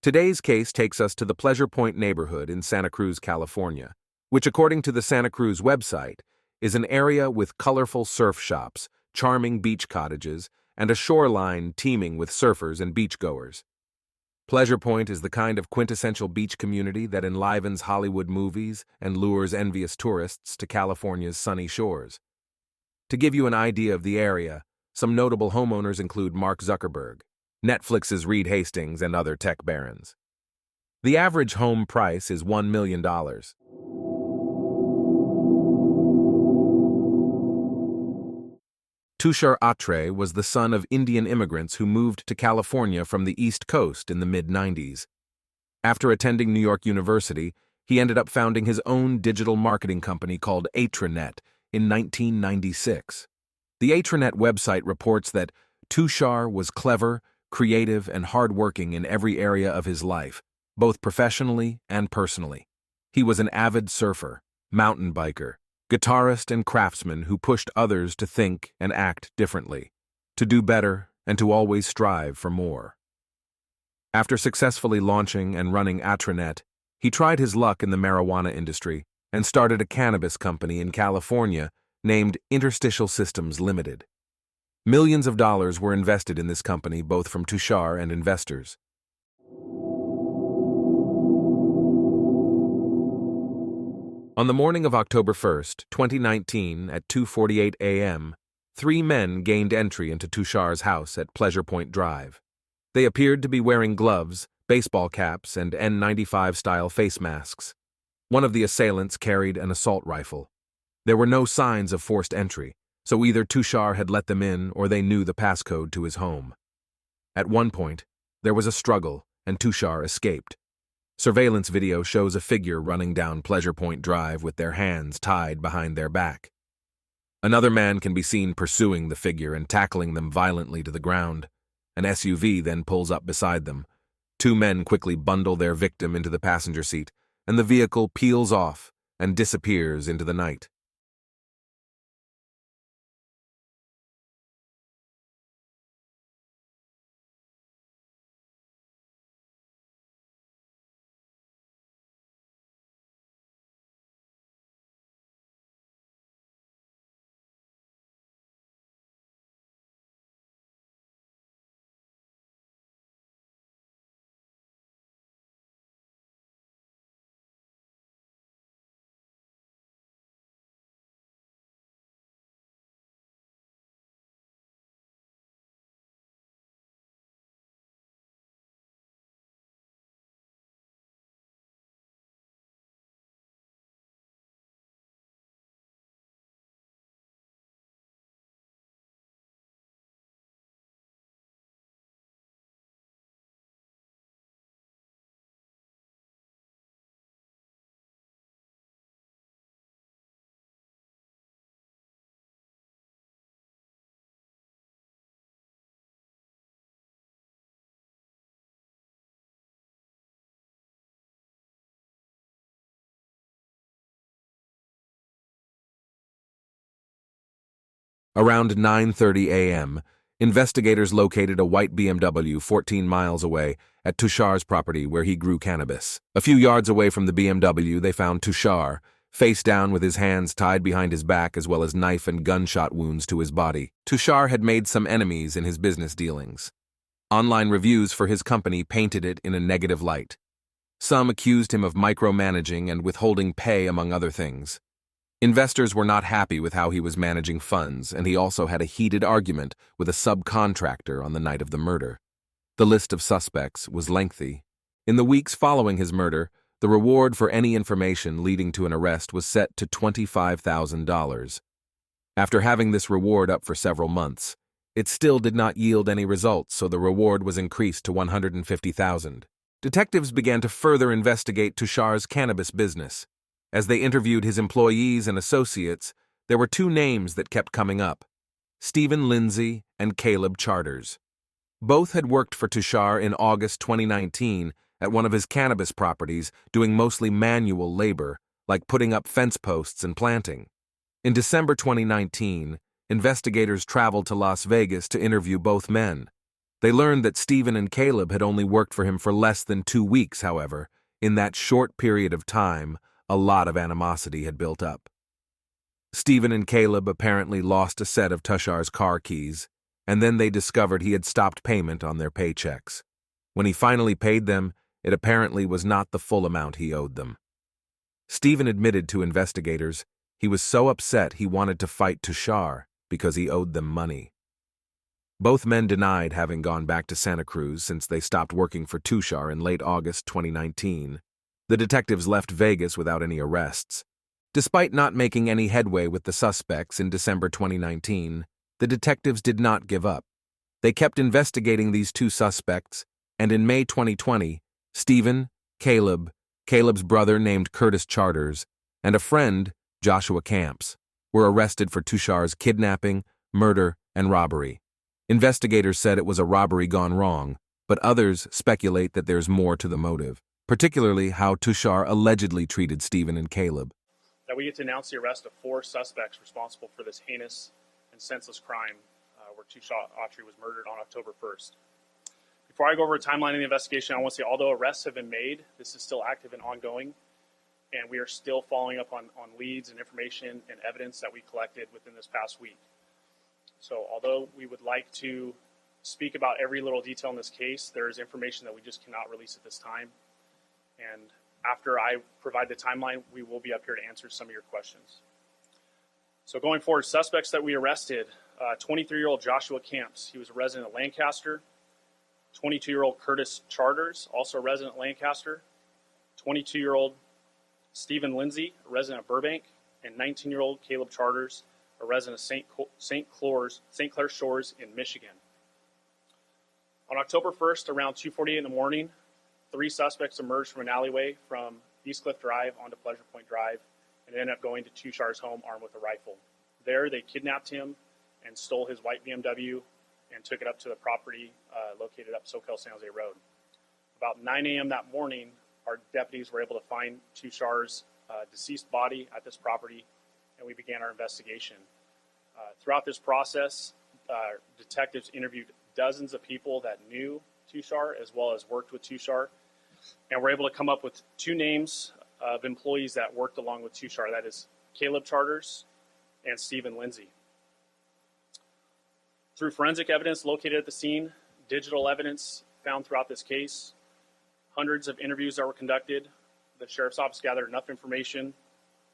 Today's case takes us to the Pleasure Point neighborhood in Santa Cruz, California, which, according to the Santa Cruz website, is an area with colorful surf shops, charming beach cottages, and a shoreline teeming with surfers and beachgoers. Pleasure Point is the kind of quintessential beach community that enlivens Hollywood movies and lures envious tourists to California's sunny shores. To give you an idea of the area, some notable homeowners include Mark Zuckerberg, Netflix's Reed Hastings, and other tech barons. The average home price is $1 million. Tushar Atre was the son of Indian immigrants who moved to California from the East Coast in the mid-90s. After attending New York University, he ended up founding his own digital marketing company called Atre in 1996. The Atre website reports that Tushar was clever, creative, and hardworking in every area of his life, both professionally and personally. He was an avid surfer, mountain biker, guitarist, and craftsman who pushed others to think and act differently, to do better, and to always strive for more. After successfully launching and running Atre, he tried his luck in the marijuana industry and started a cannabis company in California named Interstitial Systems Limited. Millions of dollars were invested in this company, both from Tushar and investors. On the morning of October 1, 2019, at 2:48 a.m., 3 men gained entry into Tushar's house at Pleasure Point Drive. They appeared to be wearing gloves, baseball caps, and N95-style face masks. One of the assailants carried an assault rifle. There were no signs of forced entry, so either Tushar had let them in or they knew the passcode to his home. At one point, there was a struggle, and Tushar escaped. Surveillance video shows a figure running down Pleasure Point Drive with their hands tied behind their back. Another man can be seen pursuing the figure and tackling them violently to the ground. An SUV then pulls up beside them. 2 men quickly bundle their victim into the passenger seat, and the vehicle peels off and disappears into the night. Around 9:30 a.m., investigators located a white BMW 14 miles away at Tushar's property where he grew cannabis. A few yards away from the BMW, they found Tushar, face down with his hands tied behind his back as well as knife and gunshot wounds to his body. Tushar had made some enemies in his business dealings. Online reviews for his company painted it in a negative light. Some accused him of micromanaging and withholding pay, among other things. Investors were not happy with how he was managing funds, and he also had a heated argument with a subcontractor on the night of the murder. The list of suspects was lengthy. In the weeks following his murder, the reward for any information leading to an arrest was set to $25,000. After having this reward up for several months, it still did not yield any results, so the reward was increased to $150,000. Detectives began to further investigate Tushar's cannabis business. As they interviewed his employees and associates, there were 2 names that kept coming up: Stephen Lindsay and Caleb Charters. Both had worked for Tushar in August 2019 at one of his cannabis properties, doing mostly manual labor, like putting up fence posts and planting. In December 2019, investigators traveled to Las Vegas to interview both men. They learned that Stephen and Caleb had only worked for him for less than 2 weeks, however. In that short period of time, a lot of animosity had built up. Stephen and Caleb apparently lost a set of Tushar's car keys, and then they discovered he had stopped payment on their paychecks. When he finally paid them, it apparently was not the full amount he owed them. Stephen admitted to investigators he was so upset he wanted to fight Tushar because he owed them money. Both men denied having gone back to Santa Cruz since they stopped working for Tushar in late August 2019. The detectives left Vegas without any arrests. Despite not making any headway with the suspects in December 2019, the detectives did not give up. They kept investigating these 2 suspects, and in May 2020, Stephen, Caleb's brother named Curtis Charters, and a friend, Joshua Camps, were arrested for Tushar's kidnapping, murder, and robbery. Investigators said it was a robbery gone wrong, but others speculate that there's more to the motive, particularly how Tushar allegedly treated Stephen and Caleb. That we get to announce the arrest of 4 suspects responsible for this heinous and senseless crime where Tushar Atre was murdered on October 1st. Before I go over a timeline of the investigation, I want to say although arrests have been made, this is still active and ongoing, and we are still following up on leads and information and evidence that we collected within this past week. So although we would like to speak about every little detail in this case, there is information that we just cannot release at this time. And after I provide the timeline, we will be up here to answer some of your questions. So going forward, suspects that we arrested, 23-year-old Joshua Camps, he was a resident of Lancaster. 22-year-old Curtis Charters, also a resident of Lancaster. 22-year-old Stephen Lindsay, a resident of Burbank. And 19-year-old Caleb Charters, a resident of St. Clair Shores in Michigan. On October 1st, around 2:48 in the morning, 3 suspects emerged from an alleyway from East Cliff Drive onto Pleasure Point Drive and ended up going to Tushar's home armed with a rifle. There, they kidnapped him and stole his white BMW and took it up to the property located up Soquel San Jose Road. About 9 a.m. that morning, our deputies were able to find Tushar's deceased body at this property, and we began our investigation. Throughout this process, detectives interviewed dozens of people that knew Tushar as well as worked with Tushar, and were able to come up with 2 names of employees that worked along with Tushar. That is Caleb Charters and Stephen Lindsay. Through forensic evidence located at the scene, digital evidence found throughout this case, hundreds of interviews that were conducted, the Sheriff's Office gathered enough information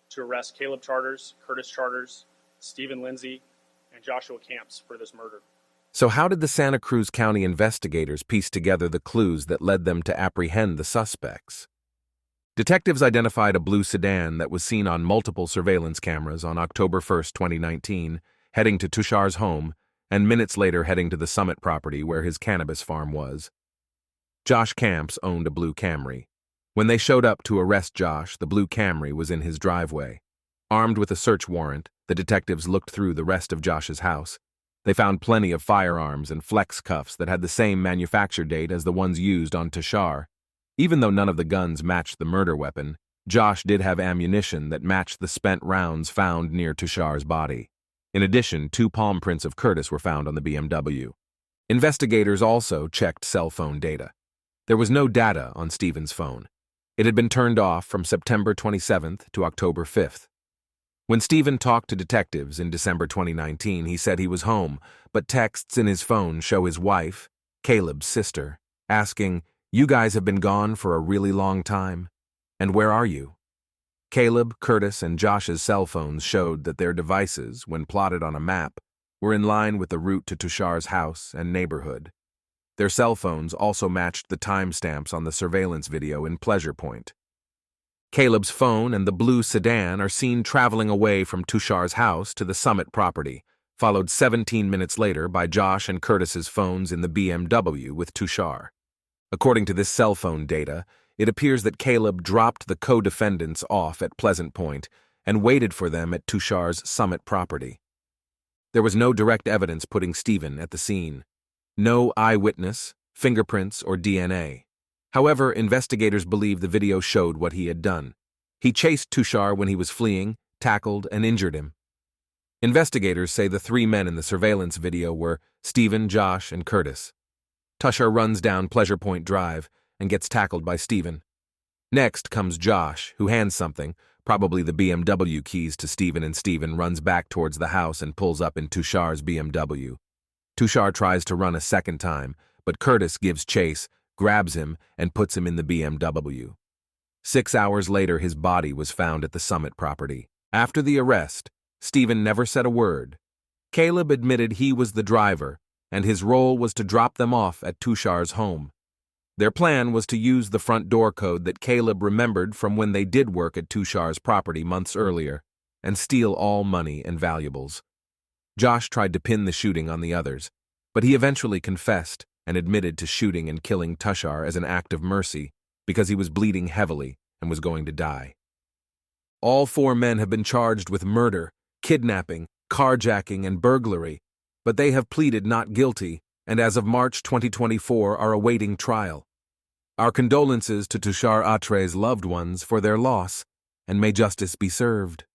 to arrest Caleb Charters, Curtis Charters, Stephen Lindsay, and Joshua Camps for this murder. So how did the Santa Cruz County investigators piece together the clues that led them to apprehend the suspects? Detectives identified a blue sedan that was seen on multiple surveillance cameras on October 1st, 2019, heading to Tushar's home, and minutes later heading to the Summit property where his cannabis farm was. Josh Camps owned a blue Camry. When they showed up to arrest Josh, the blue Camry was in his driveway. Armed with a search warrant, the detectives looked through the rest of Josh's house. They found plenty of firearms and flex cuffs that had the same manufacture date as the ones used on Tushar. Even though none of the guns matched the murder weapon, Josh did have ammunition that matched the spent rounds found near Tushar's body. In addition, 2 palm prints of Curtis were found on the BMW. Investigators also checked cell phone data. There was no data on Stephen's phone. It had been turned off from September 27th to October 5th. When Stephen talked to detectives in December 2019, he said he was home, but texts in his phone show his wife, Caleb's sister, asking, "You guys have been gone for a really long time. And where are you?" Caleb, Curtis, and Josh's cell phones showed that their devices, when plotted on a map, were in line with the route to Tushar's house and neighborhood. Their cell phones also matched the timestamps on the surveillance video in Pleasure Point. Caleb's phone and the blue sedan are seen traveling away from Tushar's house to the Summit property, followed 17 minutes later by Josh and Curtis's phones in the BMW with Tushar. According to this cell phone data, it appears that Caleb dropped the co-defendants off at Pleasant Point and waited for them at Tushar's Summit property. There was no direct evidence putting Stephen at the scene. No eyewitness, fingerprints, or DNA. However, investigators believe the video showed what he had done. He chased Tushar when he was fleeing, tackled, and injured him. Investigators say the 3 men in the surveillance video were Stephen, Josh, and Curtis. Tushar runs down Pleasure Point Drive and gets tackled by Stephen. Next comes Josh, who hands something, probably the BMW keys, to Stephen, and Stephen runs back towards the house and pulls up in Tushar's BMW. Tushar tries to run a second time, but Curtis gives chase, grabs him, and puts him in the BMW. 6 hours later, his body was found at the Summit property. After the arrest, Stephen never said a word. Caleb admitted he was the driver, and his role was to drop them off at Tushar's home. Their plan was to use the front door code that Caleb remembered from when they did work at Tushar's property months earlier, and steal all money and valuables. Josh tried to pin the shooting on the others, but he eventually confessed and admitted to shooting and killing Tushar as an act of mercy because he was bleeding heavily and was going to die. All 4 men have been charged with murder, kidnapping, carjacking, and burglary, but they have pleaded not guilty and as of March 2024 are awaiting trial. Our condolences to Tushar Atre's loved ones for their loss, and may justice be served.